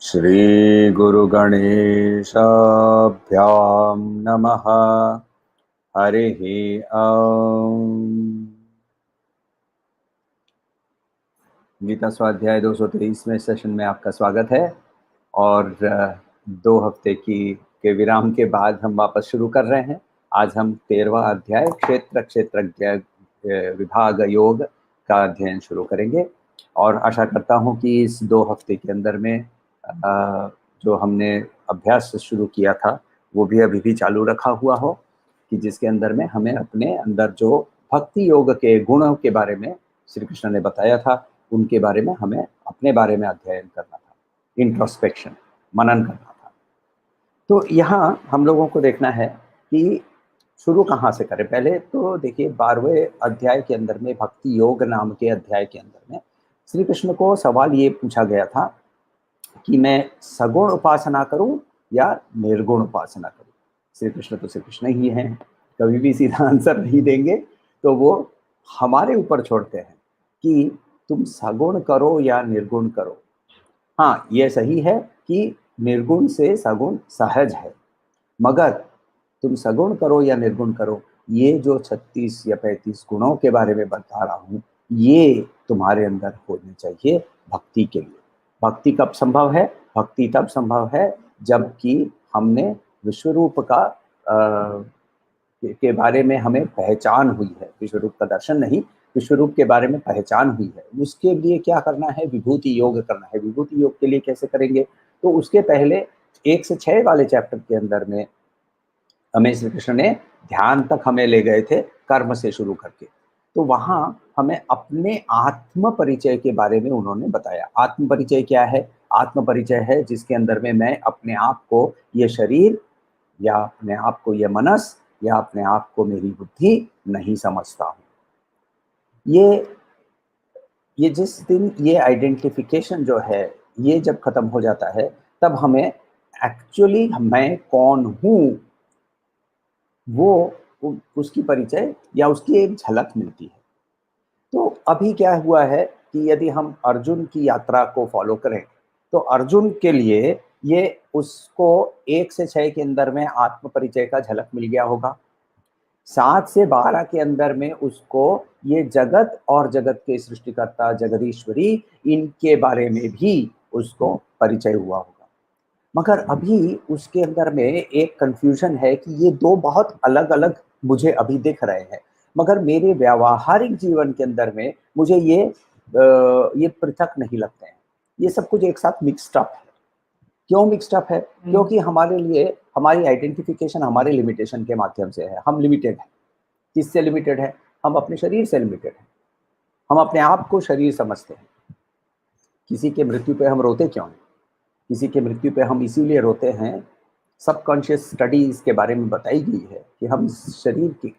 श्री गुरु गणेशाभ्यां नमः। हरिः ॐ। गीता स्वाध्याय 223वें सेशन में आपका स्वागत है। और 2 हफ्ते के विराम के बाद हम वापस शुरू कर रहे हैं। आज हम 13वां अध्याय क्षेत्रज्ञ विभाग योग का अध्ययन शुरू करेंगे और आशा करता हूं कि इस 2 हफ्ते के अंदर में जो हमने अभ्यास शुरू किया था वो भी अभी भी चालू रखा हुआ हो, कि जिसके अंदर में हमें अपने अंदर जो भक्ति योग के गुणों के बारे में श्री कृष्ण ने बताया था, उनके बारे में हमें अपने बारे में अध्ययन करना था, इंट्रोस्पेक्शन, मनन करना था। तो यहाँ हम लोगों को देखना है कि शुरू कहाँ से करें। पहले तो देखिए 12वें अध्याय के अंदर में, भक्ति योग नाम के अध्याय के अंदर में श्री कृष्ण को सवाल ये पूछा गया था कि मैं सगुण उपासना करूं या निर्गुण उपासना करूं। श्री कृष्ण तो श्री कृष्ण ही हैं, कभी भी सीधा आंसर नहीं देंगे, तो वो हमारे ऊपर छोड़ते हैं कि तुम सगुण करो या निर्गुण करो। हाँ, ये सही है कि निर्गुण से सगुण सहज है, मगर तुम सगुण करो या निर्गुण करो, ये जो 36 या 35 गुणों के बारे में बता रहा हूँ, ये तुम्हारे अंदर होने चाहिए भक्ति के लिए। भक्ति कब संभव है? भक्ति तब संभव है जबकि हमने विश्वरूप का के बारे में हमें पहचान हुई है। विश्वरूप का दर्शन नहीं, विश्वरूप के बारे में पहचान हुई है। उसके लिए क्या करना है? विभूति योग करना है। विभूति योग के लिए कैसे करेंगे? तो उसके पहले 1 से 6 वाले चैप्टर के अंदर में हमें श्री कृष्ण ने ध्यान तक हमें ले गए थे, कर्म से शुरू करके। तो वहां हमें अपने आत्म परिचय के बारे में उन्होंने बताया। आत्म परिचय क्या है? आत्म परिचय है जिसके अंदर में मैं अपने आप को ये शरीर या अपने आप को ये मनस या अपने आप को मेरी बुद्धि नहीं समझता हूँ। ये जिस दिन ये आइडेंटिफिकेशन जो है ये जब खत्म हो जाता है, तब हमें एक्चुअली मैं कौन हूँ वो उसकी परिचय या उसकी एक झलक मिलती है। तो अभी क्या हुआ है कि यदि हम अर्जुन की यात्रा को फॉलो करें तो अर्जुन के लिए ये उसको 1 से 6 के अंदर में आत्म परिचय का झलक मिल गया होगा। 7 से 12 के अंदर में उसको ये जगत और जगत के सृष्टिकर्ता जगदीश्वरी इनके बारे में भी उसको परिचय हुआ होगा। मगर अभी उसके अंदर में एक कंफ्यूजन है कि ये 2 बहुत अलग-अलग मुझे अभी दिख रहे हैं, मगर मेरे व्यावहारिक जीवन के अंदर में मुझे ये पृथक नहीं लगते हैं। ये सब कुछ एक साथ मिक्स्ड अप है। क्यों मिक्स्ड अप है? क्योंकि हमारे लिए हमारी आइडेंटिफिकेशन हमारे लिमिटेशन के माध्यम से है। हम लिमिटेड हैं। किससे लिमिटेड है? हम अपने शरीर से लिमिटेड हैं। हम अपने आप को शरीर समझते हैं। किसी के मृत्यु पे हम रोते क्यों हैं? किसी के मृत्यु पे हम इसीलिए रोते हैं, सबकॉन्शियस स्टडी इसके बारे में बताई गई है कि हम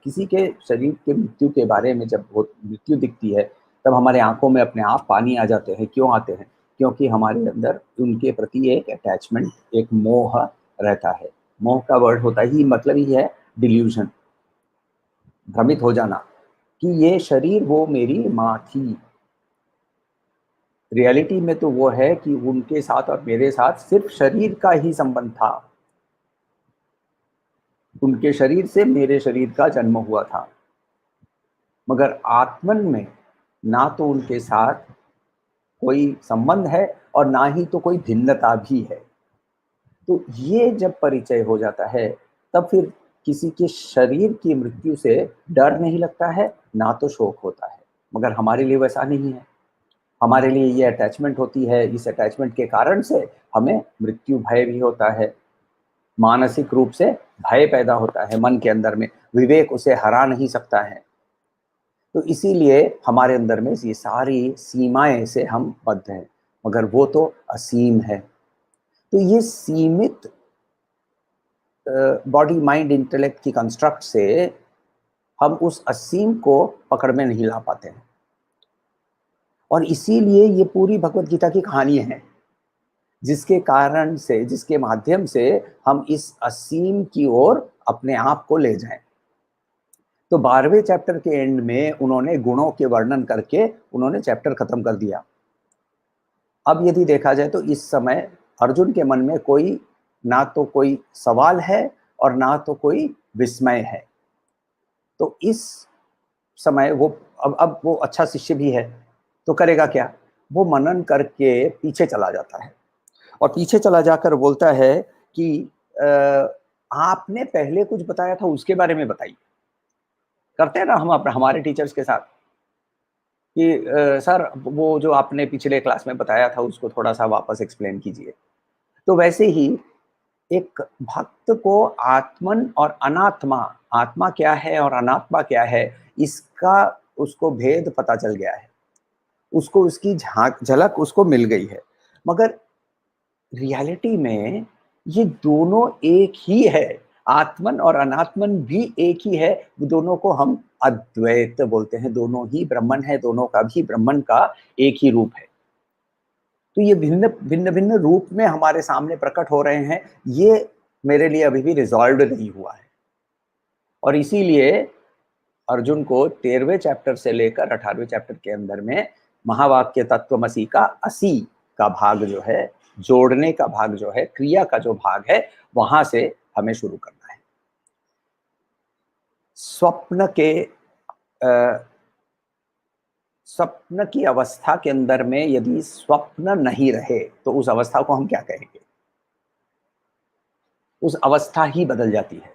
किसी के शरीर के मृत्यु के बारे में जब मृत्यु दिखती है, तब हमारे आंखों में अपने आप पानी आ जाते हैं। क्यों आते हैं? क्योंकि हमारे अंदर उनके प्रति एक अटैचमेंट, एक मोह रहता है। मोह का वर्ड होता ही मतलब ही है डिल्यूजन, भ्रमित हो जाना कि ये शरीर वो मेरी माँ थी। रियलिटी में तो वो है कि उनके साथ और मेरे साथ सिर्फ शरीर का ही संबंध था। उनके शरीर से मेरे शरीर का जन्म हुआ था, मगर आत्मन में ना तो उनके साथ कोई संबंध है और ना ही तो कोई भिन्नता भी है। तो ये जब परिचय हो जाता है, तब फिर किसी के शरीर की मृत्यु से डर नहीं लगता है, ना तो शोक होता है। मगर हमारे लिए वैसा नहीं है। हमारे लिए ये अटैचमेंट होती है, इस अटैचमेंट के कारण से हमें मृत्यु भय भी होता है, मानसिक रूप से भय पैदा होता है मन के अंदर में, विवेक उसे हरा नहीं सकता है। तो इसीलिए हमारे अंदर में ये सारी सीमाएं से हम बद्ध हैं, मगर वो तो असीम है। तो ये सीमित बॉडी माइंड इंटेलेक्ट की कंस्ट्रक्ट से हम उस असीम को पकड़ में नहीं ला पाते हैं, और इसीलिए ये पूरी भगवत गीता की कहानी है, जिसके कारण से, जिसके माध्यम से हम इस असीम की ओर अपने आप को ले जाएं। तो 12वें चैप्टर के एंड में उन्होंने गुणों के वर्णन करके उन्होंने चैप्टर खत्म कर दिया। अब यदि देखा जाए तो इस समय अर्जुन के मन में कोई ना तो कोई सवाल है और ना तो कोई विस्मय है। तो इस समय वो अब वो अच्छा शिष्य भी है, तो करेगा क्या? वो मनन करके पीछे चला जाता है, और पीछे चला जाकर बोलता है कि आपने पहले कुछ बताया था उसके बारे में बताइए। करते हैं ना हम हमारे टीचर्स के साथ कि सर वो जो आपने पिछले क्लास में बताया था उसको थोड़ा सा वापस एक्सप्लेन कीजिए। तो वैसे ही एक भक्त को आत्मन और अनात्मा, आत्मा क्या है और अनात्मा क्या है, इसका उसको भेद पता चल गया है, उसको उसकी झलक उसको मिल गई है। मगर रियलिटी में ये दोनों एक ही है, आत्मन और अनात्मन भी एक ही है। दोनों को हम अद्वैत बोलते हैं, दोनों ही ब्रह्मन है, दोनों का भी ब्रह्मन का एक ही रूप है। तो ये भिन्न भिन्न भिन्न रूप में हमारे सामने प्रकट हो रहे हैं, ये मेरे लिए अभी भी रिजॉल्व नहीं हुआ है। और इसीलिए अर्जुन को 13वें चैप्टर से लेकर 18वें चैप्टर के अंदर में महावाक्य तत्वमसी का 80 का भाग जो है, जोड़ने का भाग जो है, क्रिया का जो भाग है, वहां से हमें शुरू करना है। स्वप्न की अवस्था के अंदर में यदि स्वप्न नहीं रहे तो उस अवस्था को हम क्या कहेंगे? उस अवस्था ही बदल जाती है।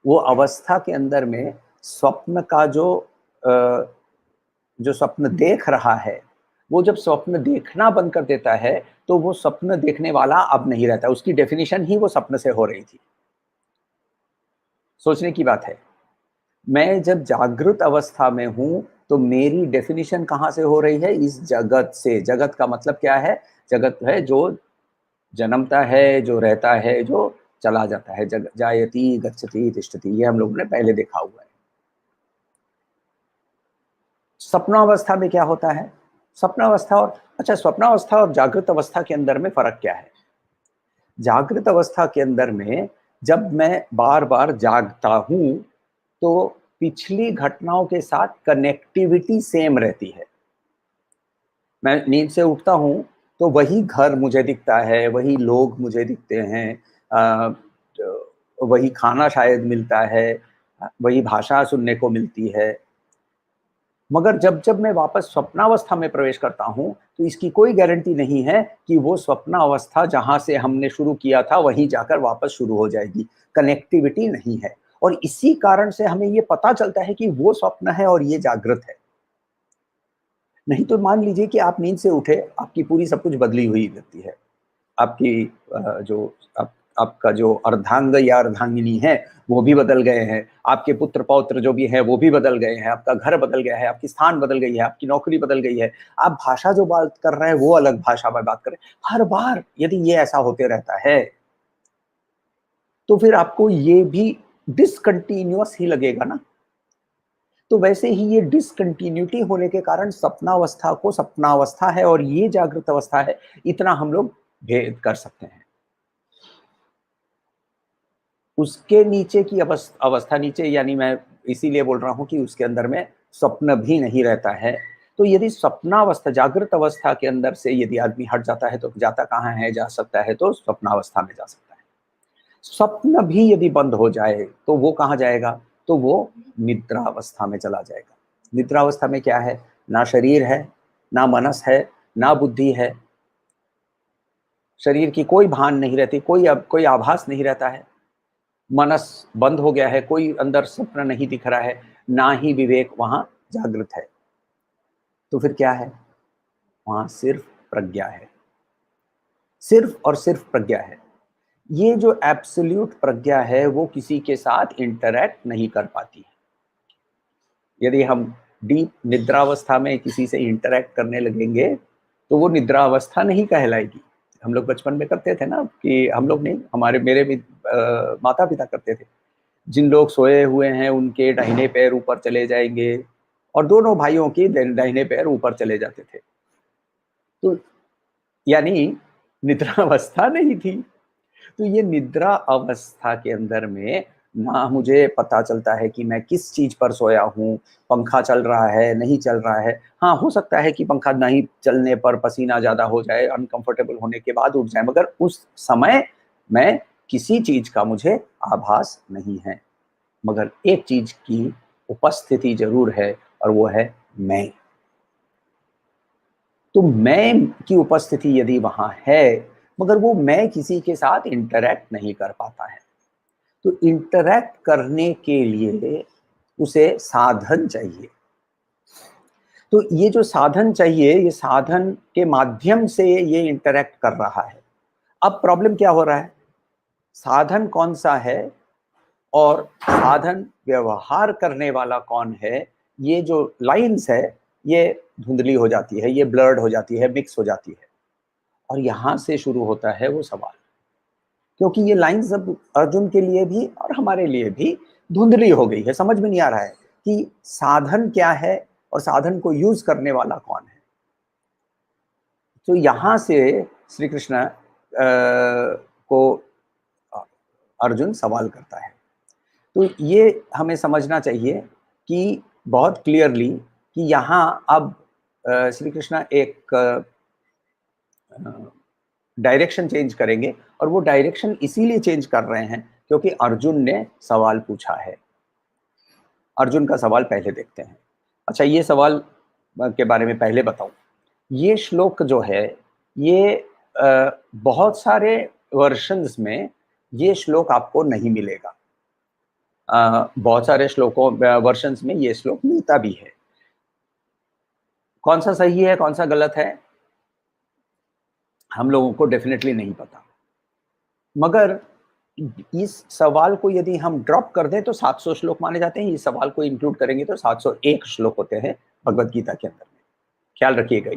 वो अवस्था के अंदर में स्वप्न का जो स्वप्न देख रहा है, वो जब स्वप्न देखना बंद कर देता है तो वो स्वप्न देखने वाला अब नहीं रहता। उसकी डेफिनेशन ही वो स्वप्न से हो रही थी। सोचने की बात है, मैं जब जागृत अवस्था में हूं तो मेरी डेफिनेशन कहां से हो रही है? इस जगत से। जगत का मतलब क्या है? जगत है जो जन्मता है, जो रहता है, जो चला जाता है। जायति गच्छति तिष्ठति, ये हम लोगों ने पहले देखा हुआ है। स्वप्नावस्था में क्या होता है? स्वप्नावस्था और जागृत अवस्था के अंदर में फर्क क्या है? जागृत अवस्था के अंदर में जब मैं बार बार जागता हूं तो पिछली घटनाओं के साथ कनेक्टिविटी सेम रहती है। मैं नींद से उठता हूं तो वही घर मुझे दिखता है, वही लोग मुझे दिखते हैं, वही खाना शायद मिलता है, वही भाषा सुनने को मिलती है। मगर जब जब मैं वापस स्वप्नावस्था में प्रवेश करता हूं तो इसकी कोई गारंटी नहीं है कि वो स्वप्नावस्था जहां से हमने शुरू किया था वहीं जाकर वापस शुरू हो जाएगी। कनेक्टिविटी नहीं है, और इसी कारण से हमें ये पता चलता है कि वो स्वप्न है और ये जागृत है। नहीं तो मान लीजिए कि आप नींद से उठे, आपकी पूरी सब कुछ बदली हुई रहती है। आपकी जो आपका जो अर्धांग या अर्धांगिनी है वो भी बदल गए हैं, आपके पुत्र पौत्र जो भी है वो भी बदल गए हैं, आपका घर बदल गया है, आपकी स्थान बदल गई है, आपकी नौकरी बदल गई है, आप भाषा जो बात कर रहे हैं वो अलग भाषा में बात कर रहे हैं। हर बार यदि ये ऐसा होते रहता है तो फिर आपको ये भी डिसकंटिन्यूअस ही लगेगा ना। तो वैसे ही ये डिसकंटिन्यूटी होने के कारण सपनावस्था को सपनावस्था है और ये जागृत अवस्था है, इतना हम लोग भेद कर सकते हैं। उसके नीचे की अवस्था नीचे, यानी मैं इसीलिए बोल रहा हूं कि उसके अंदर में स्वप्न भी नहीं रहता है। तो यदि स्वप्नावस्था, जागृत अवस्था के अंदर से यदि आदमी हट जाता है तो जाता कहाँ है? जा सकता है तो स्वप्नावस्था में जा सकता है। स्वप्न भी यदि बंद हो जाए तो वो कहाँ जाएगा? तो वो निद्रावस्था में चला जाएगा। निद्रावस्था में क्या है? ना शरीर है, ना मनस है, ना बुद्धि है, शरीर की कोई भान नहीं रहती, कोई आभास नहीं रहता है, मनस बंद हो गया है, कोई अंदर स्वप्न नहीं दिख रहा है, ना ही विवेक वहां जागृत है। तो फिर क्या है? वहां सिर्फ प्रज्ञा है, सिर्फ और सिर्फ प्रज्ञा है। ये जो एब्सोल्यूट प्रज्ञा है वो किसी के साथ इंटरैक्ट नहीं कर पाती है। यदि हम डीप निद्रावस्था में किसी से इंटरैक्ट करने लगेंगे तो वो निद्रावस्था नहीं कहलाएगी। हम लोग बचपन में करते थे ना, कि हम लोग नहीं, हमारे मेरे भी माता पिता करते थे। जिन लोग सोए हुए हैं उनके दाहिने पैर ऊपर चले जाएंगे और दोनों भाइयों के दाहिने पैर ऊपर चले जाते थे। तो यानी निद्रावस्था नहीं थी। तो ये निद्रा अवस्था के अंदर में ना मुझे पता चलता है कि मैं किस चीज पर सोया हूँ, पंखा चल रहा है नहीं चल रहा है। हाँ, हो सकता है कि पंखा नहीं चलने पर पसीना ज्यादा हो जाए, अनकंफर्टेबल होने के बाद उठ जाए, मगर उस समय मैं किसी चीज का मुझे आभास नहीं है। मगर एक चीज की उपस्थिति जरूर है और वो है मैं। तो मैं की उपस्थिति यदि वहां है, मगर वो मैं किसी के साथ इंटरैक्ट नहीं कर पाता है, तो इंटरैक्ट करने के लिए उसे साधन चाहिए। तो ये जो साधन चाहिए, ये साधन के माध्यम से ये इंटरैक्ट कर रहा है। अब प्रॉब्लम क्या हो रहा है, साधन कौन सा है और साधन व्यवहार करने वाला कौन है, ये जो लाइंस है ये धुंधली हो जाती है, ये ब्लर्ड हो जाती है, मिक्स हो जाती है। और यहां से शुरू होता है वो सवाल, क्योंकि ये लाइंस अब अर्जुन के लिए भी और हमारे लिए भी धुंधली हो गई है। समझ में नहीं आ रहा है कि साधन क्या है और साधन को यूज करने वाला कौन है। तो यहां से श्री कृष्ण को अर्जुन सवाल करता है। तो ये हमें समझना चाहिए कि बहुत क्लियरली कि यहाँ अब श्री कृष्ण एक डायरेक्शन चेंज करेंगे, और वो डायरेक्शन इसीलिए चेंज कर रहे हैं क्योंकि अर्जुन ने सवाल पूछा है। अर्जुन का सवाल पहले देखते हैं। अच्छा, ये सवाल के बारे में पहले बताऊं। ये श्लोक जो है ये बहुत सारे वर्शंस में ये श्लोक आपको नहीं मिलेगा। बहुत सारे श्लोकों वर्शंस में ये श्लोक मिलता भी है। कौन सा सही है कौन सा गलत है हम लोगों को डेफिनेटली नहीं पता, मगर इस सवाल को यदि हम ड्रॉप कर दें तो 700 श्लोक माने जाते हैं। इस सवाल को इंक्लूड करेंगे तो 701 श्लोक होते हैं भगवत गीता के अंदर में। ख्याल रखिएगा,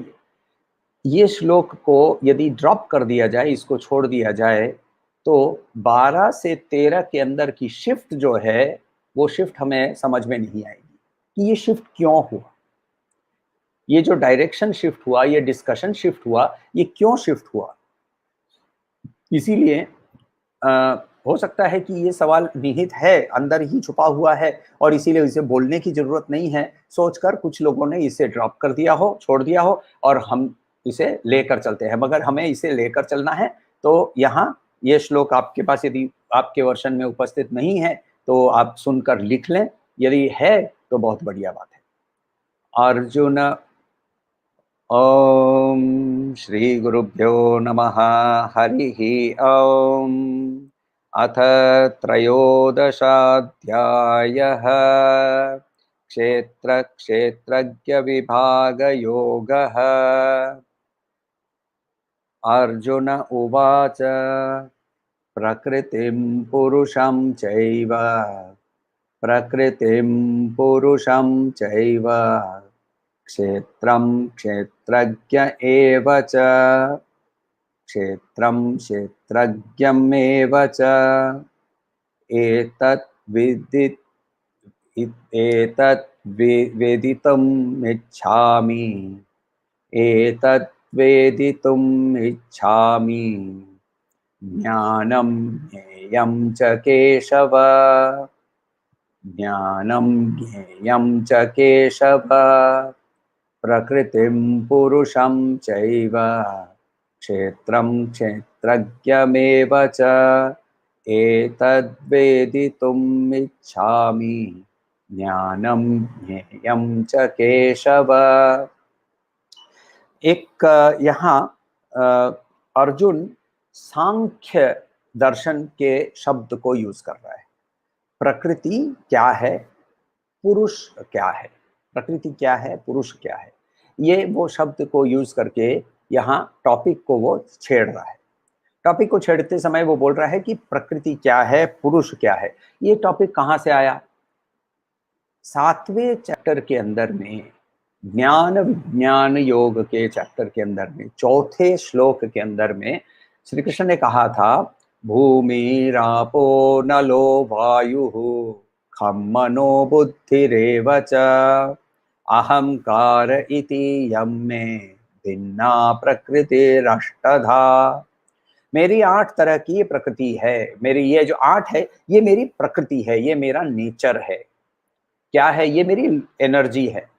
ये श्लोक को यदि ड्रॉप कर दिया जाए, इसको छोड़ दिया जाए, तो 12 से 13 के अंदर की शिफ्ट जो है वो शिफ्ट हमें समझ में नहीं आएगी कि ये शिफ्ट क्यों हुआ, ये जो डायरेक्शन शिफ्ट हुआ, ये डिस्कशन शिफ्ट हुआ, ये क्यों शिफ्ट हुआ। इसीलिए हो सकता है कि ये सवाल निहित है, अंदर ही छुपा हुआ है और इसीलिए इसे बोलने की जरूरत नहीं है सोचकर कुछ लोगों ने इसे ड्रॉप कर दिया हो, छोड़ दिया हो, और हम इसे लेकर चलते हैं। मगर हमें इसे लेकर चलना है। तो यहाँ ये श्लोक आपके पास यदि आपके वर्षन में उपस्थित नहीं है तो आप सुनकर लिख लें, यदि है तो बहुत बढ़िया बात है। अर्जुन ओम श्री गुरुभ्यो नमः। हरिः ओम। अथ त्रयोदशाध्यायः क्षेत्रक्षेत्रज्ञविभागयोगः। अर्जुन उवाच प्रकृतिं पुरुषं चैव प्रकृतिं पुरुषं चैव क्षेत्रं क्षेत्रज्ञ एव च क्षेत्रं क्षेत्रज्ञमेव च एतत् वेदितुम् इच्छामि एतत् वेदितुम् इच्छामि ज्ञानं ज्ञेयं च केशव ज्ञानं ज्ञेयं च केशव प्रकृतिं पुरुषं चैव क्षेत्रं क्षेत्रज्ञमेव च एतद्वेदितुम् इच्छामि ज्ञानं ज्ञेयं च केशव। एक यहाँ अर्जुन सांख्य दर्शन के शब्द को यूज कर रहा है। प्रकृति क्या है, पुरुष क्या है, प्रकृति क्या है, पुरुष क्या है, ये वो शब्द को यूज करके यहाँ टॉपिक को वो छेड़ रहा है। टॉपिक को छेड़ते समय वो बोल रहा है कि प्रकृति क्या है, पुरुष क्या है। ये टॉपिक कहाँ से आया? 7वें चैप्टर के अंदर में, ज्ञान विज्ञान योग के चैप्टर के अंदर में, 4थे श्लोक के अंदर में श्री कृष्ण ने कहा था, भूमिरापो नलो वायुः खम मनो बुद्धिरेव च अहंकार इति यम में भिन्ना प्रकृतिरष्टधा। मेरी 8 तरह की प्रकृति है। मेरी ये जो 8 है, ये मेरी प्रकृति है, ये मेरा नेचर है। क्या है? ये मेरी एनर्जी है।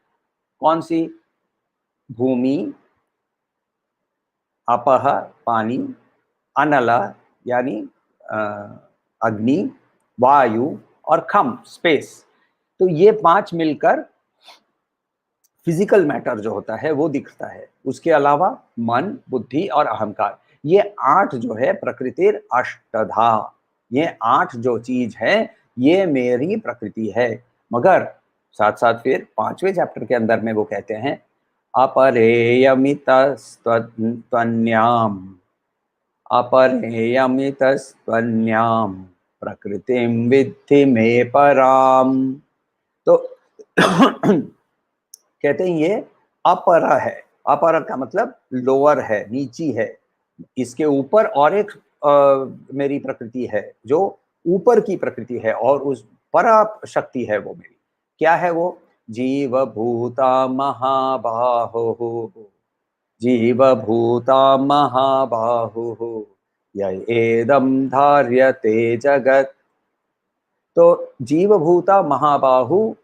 कौन सी? भूमि, अपह पानी, अनल यानी अग्नि, वायु और खम स्पेस। तो ये 5 मिलकर फिजिकल मैटर जो होता है वो दिखता है। उसके अलावा मन, बुद्धि और अहंकार, ये 8 जो है प्रकृतिर अष्टधा, ये 8 जो चीज है ये मेरी प्रकृति है। मगर साथ साथ फिर 5वें चैप्टर के अंदर में वो कहते हैं, अपरेयमितस्त्वन्याम अपरेयमितस्त्वन्याम प्रकृतिम विद्धि मे पराम। तो कहते हैं ये अपर है। अपर का मतलब लोअर है, नीची है। इसके ऊपर और एक मेरी प्रकृति है जो ऊपर की प्रकृति है और उस परा शक्ति है वो मेरी। क्या है वो? जीव भूता महाबाहो, जीव भूता महाबाहु येदम धार्यते जगत। तो जीव भूता महाबाहु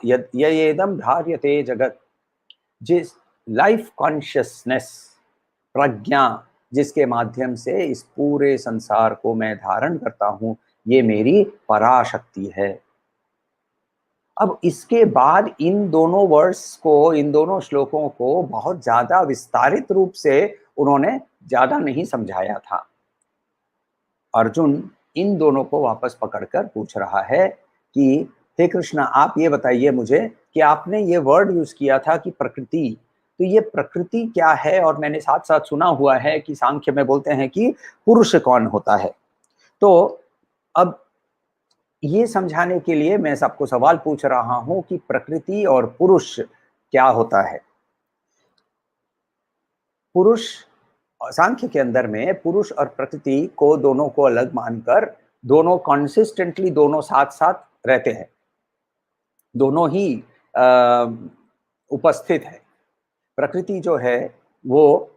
येदम धार्यते जगत, जिस लाइफ कॉन्शियसनेस, प्रज्ञा, जिसके माध्यम से इस पूरे संसार को मैं धारण करता हूं, ये मेरी पराशक्ति है। अब इसके बाद इन दोनों वर्ड्स को, इन दोनों श्लोकों को बहुत ज्यादा विस्तारित रूप से उन्होंने ज्यादा नहीं समझाया था। अर्जुन इन दोनों को वापस पकड़कर पूछ रहा है कि हे कृष्ण, आप ये बताइए मुझे कि आपने ये वर्ड यूज किया था कि प्रकृति, तो ये प्रकृति क्या है? और मैंने साथ साथ सुना हुआ है कि सांख्य में बोलते हैं कि पुरुष कौन होता है। तो अब ये समझाने के लिए मैं सबको सवाल पूछ रहा हूं कि प्रकृति और पुरुष क्या होता है। पुरुष, सांख्य के अंदर में पुरुष और प्रकृति को दोनों को अलग मानकर दोनों कॉन्सिस्टेंटली दोनों साथ साथ रहते हैं, दोनों ही उपस्थित है। प्रकृति जो है वो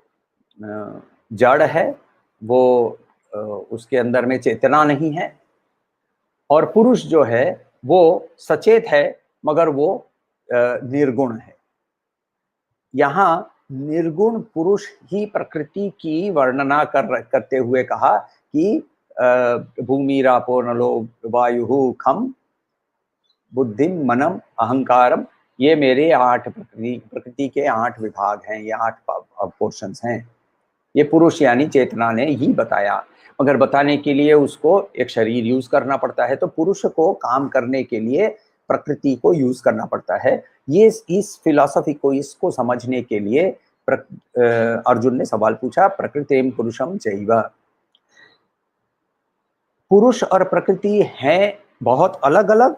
जड़ है, वो उसके अंदर में चेतना नहीं है। और पुरुष जो है वो सचेत है मगर वो निर्गुण है। यहाँ निर्गुण पुरुष ही प्रकृति की वर्णना करते हुए कहा कि भूमि रापो नलो वायु खम बुद्धिम मनम अहंकारम, ये मेरे 8 प्रकृति के 8 विभाग हैं, ये 8 पोर्शंस हैं। ये पुरुष यानी चेतना ने ही बताया, मगर बताने के लिए उसको एक शरीर यूज करना पड़ता है। तो पुरुष को काम करने के लिए प्रकृति को यूज करना पड़ता है। ये इस फिलॉसफी को, इसको समझने के लिए अर्जुन ने सवाल पूछा, प्रकृतिम पुरुषम चैव। पुरुष और प्रकृति हैं बहुत अलग अलग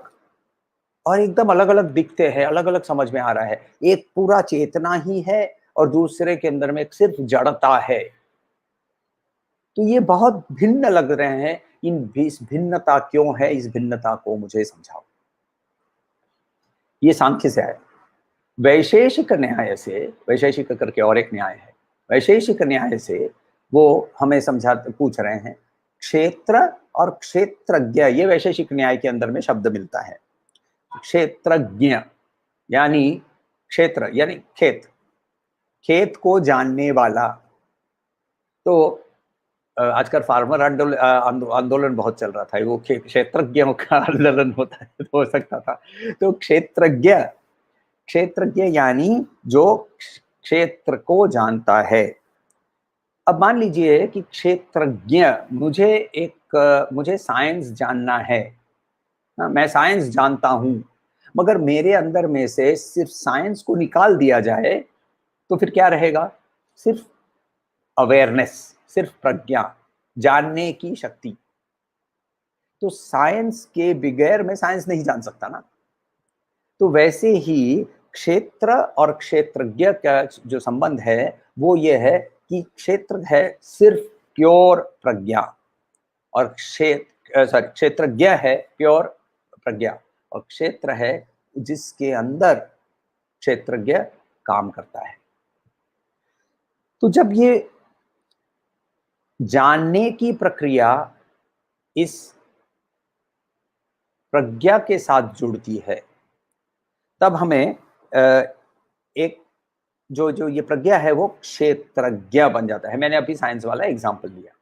और एकदम अलग अलग दिखते हैं, अलग अलग समझ में आ रहा है। एक पूरा चेतना ही है और दूसरे के अंदर में सिर्फ जड़ता है। तो ये बहुत भिन्न लग रहे हैं। इस भिन्नता क्यों है? इस भिन्नता को मुझे समझाओ। ये सांख्य से है। वैशेषिक न्याय से, वैशेषिक करके और एक न्याय है, वैशेषिक न्याय से वो हमें पूछ रहे हैं क्षेत्र और क्षेत्रज्ञ। ये वैशेषिक न्याय के अंदर में शब्द मिलता है। क्षेत्रज्ञ यानी क्षेत्र यानी खेत, खेत को जानने वाला। तो आजकल फार्मर आंदोलन बहुत चल रहा था, वो क्षेत्रज्ञों का आंदोलन होता है, तो हो सकता था। तो क्षेत्रज्ञ, क्षेत्रज्ञ यानी जो क्षेत्र को जानता है। अब मान लीजिए कि क्षेत्रज्ञ, मुझे साइंस जानना है, मैं साइंस जानता हूं, मगर मेरे अंदर में से सिर्फ साइंस को निकाल दिया जाए तो फिर क्या रहेगा? सिर्फ अवेयरनेस, सिर्फ प्रज्ञा, जानने की शक्ति। तो साइंस के बगैर मैं साइंस नहीं जान सकता ना। तो वैसे ही क्षेत्र और क्षेत्रज्ञ का जो संबंध है वो ये है कि क्षेत्र है सिर्फ प्योर प्रज्ञा, और क्षेत्रज्ञ है प्योर प्रज्ञा, और क्षेत्र है जिसके अंदर क्षेत्रज्ञ काम करता है। तो जब ये जानने की प्रक्रिया इस प्रज्ञा के साथ जुड़ती है, तब हमें एक जो जो ये प्रज्ञा है वो क्षेत्रज्ञ बन जाता है। मैंने अभी साइंस वाला एग्जांपल लिया।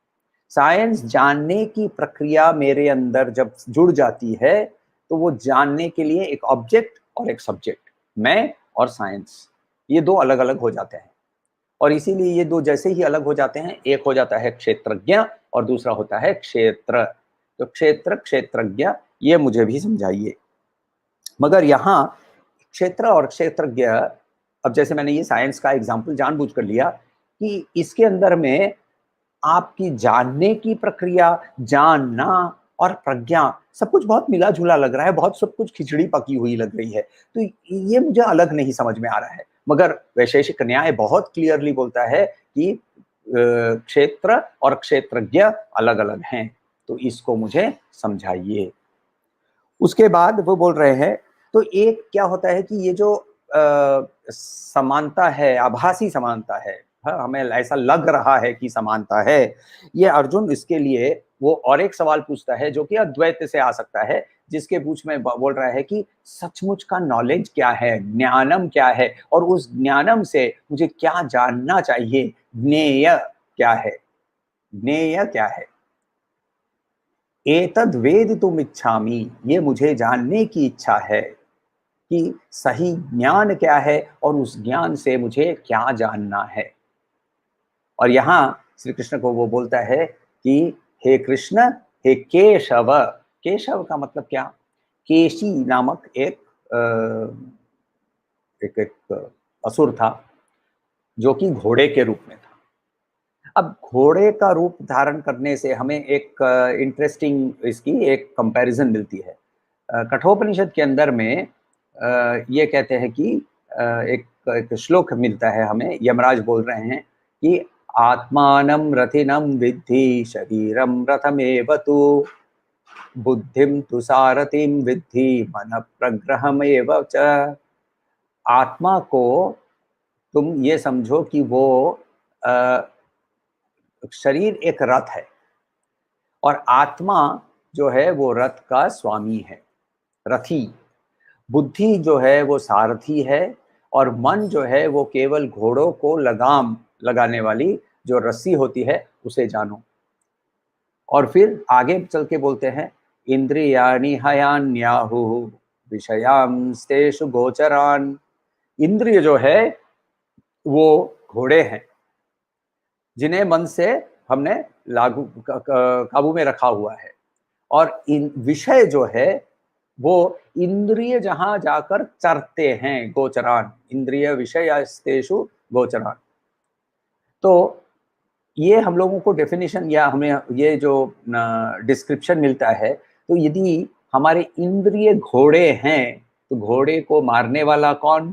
साइंस जानने की प्रक्रिया मेरे अंदर जब जुड़ जाती है तो वो जानने के लिए एक ऑब्जेक्ट और एक सब्जेक्ट, मैं और साइंस, ये दो अलग अलग हो जाते हैं। और इसीलिए ये दो जैसे ही अलग हो जाते हैं, एक हो जाता है क्षेत्रज्ञ और दूसरा होता है क्षेत्र। तो क्षेत्र क्षेत्रज्ञ ये मुझे भी समझाइए। मगर यहाँ क्षेत्र और क्षेत्रज्ञ, अब जैसे मैंने ये साइंस का एग्जाम्पल जानबूझ कर लिया कि इसके अंदर में आपकी जानने की प्रक्रिया, जानना और प्रज्ञा सब कुछ बहुत मिला जुला लग रहा है, बहुत सब कुछ खिचड़ी पकी हुई लग रही है। तो ये मुझे अलग नहीं समझ में आ रहा है। मगर वैशेषिक न्याय बहुत क्लियरली बोलता है कि क्षेत्र और क्षेत्रज्ञ अलग अलग हैं, तो इसको मुझे समझाइए। उसके बाद वो बोल रहे हैं, तो एक क्या होता है कि ये जो समानता है, आभासी समानता है, हाँ, हमें ऐसा लग रहा है कि समानता है, ये अर्जुन इसके लिए वो और एक सवाल पूछता है जो कि अद्वैत से आ सकता है, जिसके पूछ में बोल रहा है कि सचमुच का नॉलेज क्या है, ज्ञानम क्या है, और उस ज्ञानम से मुझे क्या जानना चाहिए, ज्ञेय क्या है, ज्ञेय क्या है। एतद वेदितुम इच्छामि, ये मुझे जानने की इच्छा है कि सही ज्ञान क्या है और उस ज्ञान से मुझे क्या जानना है। और यहाँ श्री कृष्ण को वो बोलता है कि हे कृष्ण, हे केशव। केशव का मतलब क्या? केशी नामक एक असुर था जो कि घोड़े के रूप में था। अब घोड़े का रूप धारण करने से हमें एक इंटरेस्टिंग इसकी एक कंपैरिजन मिलती है। कठोपनिषद के अंदर में ये कहते हैं कि एक श्लोक मिलता है हमें, यमराज बोल रहे हैं कि आत्मानं रथिनं विद्धि शरीरं रथमेव तु बुद्धिं तु सारथिं विद्धि मन प्रग्रहमेव च। आत्मा को तुम ये समझो कि वो शरीर एक रथ है और आत्मा जो है वो रथ का स्वामी है, रथी। बुद्धि जो है वो सारथी है और मन जो है वो केवल घोड़ों को लगाम लगाने वाली जो रस्सी होती है उसे जानो। और फिर आगे चल के बोलते हैं इंद्रियाणि हयान्याहु विषयांस्तेषु गोचरान। इंद्रिय जो है वो घोड़े हैं जिन्हें मन से हमने काबू में रखा हुआ है, और इन विषय जो है वो इंद्रिय जहां जाकर चरते हैं, गोचरान, इंद्रिय विषयस्तेषु गोचरान। तो ये हम लोगों को डेफिनेशन या हमें ये जो डिस्क्रिप्शन मिलता है, तो यदि हमारे इंद्रिय घोड़े हैं तो घोड़े को मारने वाला कौन?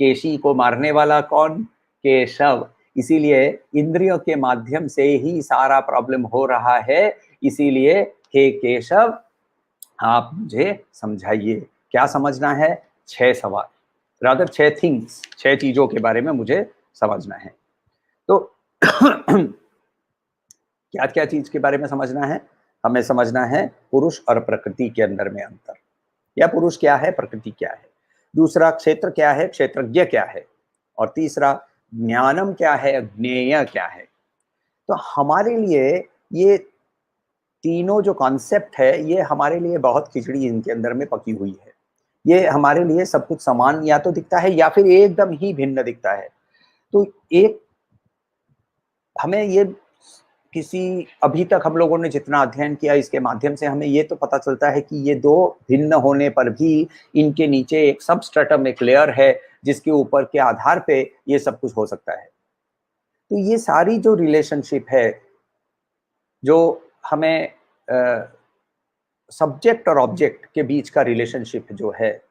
केशी को मारने वाला कौन? केशव। इसीलिए इंद्रियों के माध्यम से ही सारा प्रॉब्लम हो रहा है। इसीलिए हे केशव, आप मुझे समझाइए क्या समझना है। 6 सवाल, रादर 6 थिंग्स, 6 चीजों के बारे में मुझे समझना है। तो क्या क्या चीज के बारे में समझना है? हमें समझना है पुरुष और प्रकृति के अंदर में अंतर, या पुरुष क्या है, प्रकृति क्या है। दूसरा, क्षेत्र क्या है, क्षेत्रज्ञ क्या है। और तीसरा, ज्ञानम क्या है, ज्ञेय क्या है। तो हमारे लिए ये तीनों जो कॉन्सेप्ट है ये हमारे लिए बहुत खिचड़ी इनके अंदर में पकी हुई है। ये हमारे लिए सब कुछ समान या तो दिखता है या फिर एकदम ही भिन्न दिखता है। तो एक हमें ये किसी अभी तक हम लोगों ने जितना अध्ययन किया इसके माध्यम से हमें ये तो पता चलता है कि ये दो भिन्न होने पर भी इनके नीचे एक सबस्ट्रेटम, एक लेयर है जिसके ऊपर के आधार पे ये सब कुछ हो सकता है। तो ये सारी जो रिलेशनशिप है, जो हमें सब्जेक्ट और ऑब्जेक्ट के बीच का रिलेशनशिप जो है,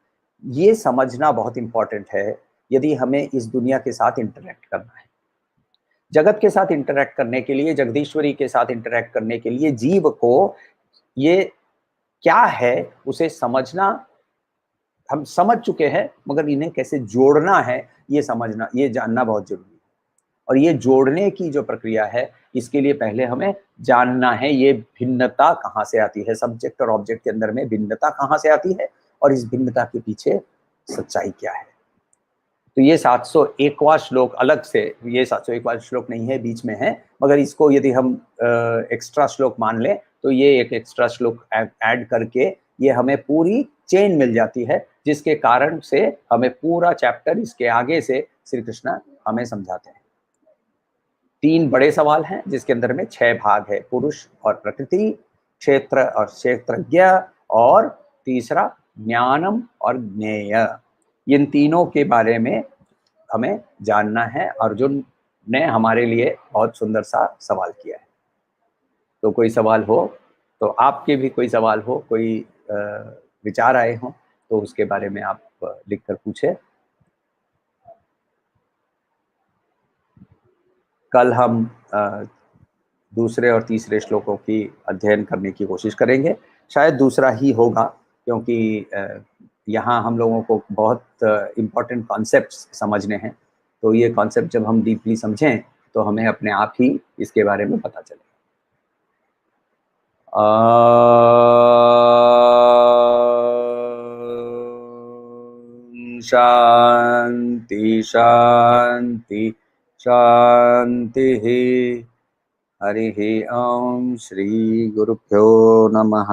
ये समझना बहुत इंपॉर्टेंट है यदि हमें इस दुनिया के साथ इंटरैक्ट करना है। जगत के साथ इंटरैक्ट करने के लिए, जगदीश्वरी के साथ इंटरैक्ट करने के लिए जीव को ये क्या है उसे समझना, हम समझ चुके हैं, मगर इन्हें कैसे जोड़ना है ये समझना, ये जानना बहुत जरूरी है। और ये जोड़ने की जो प्रक्रिया है, इसके लिए पहले हमें जानना है ये भिन्नता कहाँ से आती है, सब्जेक्ट और ऑब्जेक्ट के अंदर में भिन्नता कहाँ से आती है और इस भिन्नता के पीछे सच्चाई क्या है। तो ये 701वां श्लोक अलग से, ये 701वां श्लोक नहीं है, बीच में है, मगर इसको यदि हम एक्स्ट्रा श्लोक मान लें तो ये एक एक्स्ट्रा श्लोक ऐड करके ये हमें पूरी चेन मिल जाती है, जिसके कारण से हमें पूरा चैप्टर इसके आगे से श्री कृष्ण हमें समझाते हैं। 3 बड़े सवाल हैं जिसके अंदर में 6 भाग है, पुरुष और प्रकृति, क्षेत्र और क्षेत्रज्ञ, और तीसरा ज्ञानम और ज्ञेय। इन तीनों के बारे में हमें जानना है। अर्जुन ने हमारे लिए बहुत सुंदर सा सवाल किया है। तो कोई सवाल हो तो, आपके भी कोई सवाल हो, कोई विचार आए हो तो उसके बारे में आप लिखकर पूछे। कल हम दूसरे और तीसरे श्लोकों की अध्ययन करने की कोशिश करेंगे। शायद दूसरा ही होगा, क्योंकि यहाँ हम लोगों को बहुत इम्पोर्टेंट कॉन्सेप्ट्स समझने हैं। तो ये कॉन्सेप्ट जब हम डीपली समझें तो हमें अपने आप ही इसके बारे में पता चले। शांति शांति शांति। हरि ओम। श्री गुरुभ्यो नमः।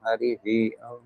हरि ओम।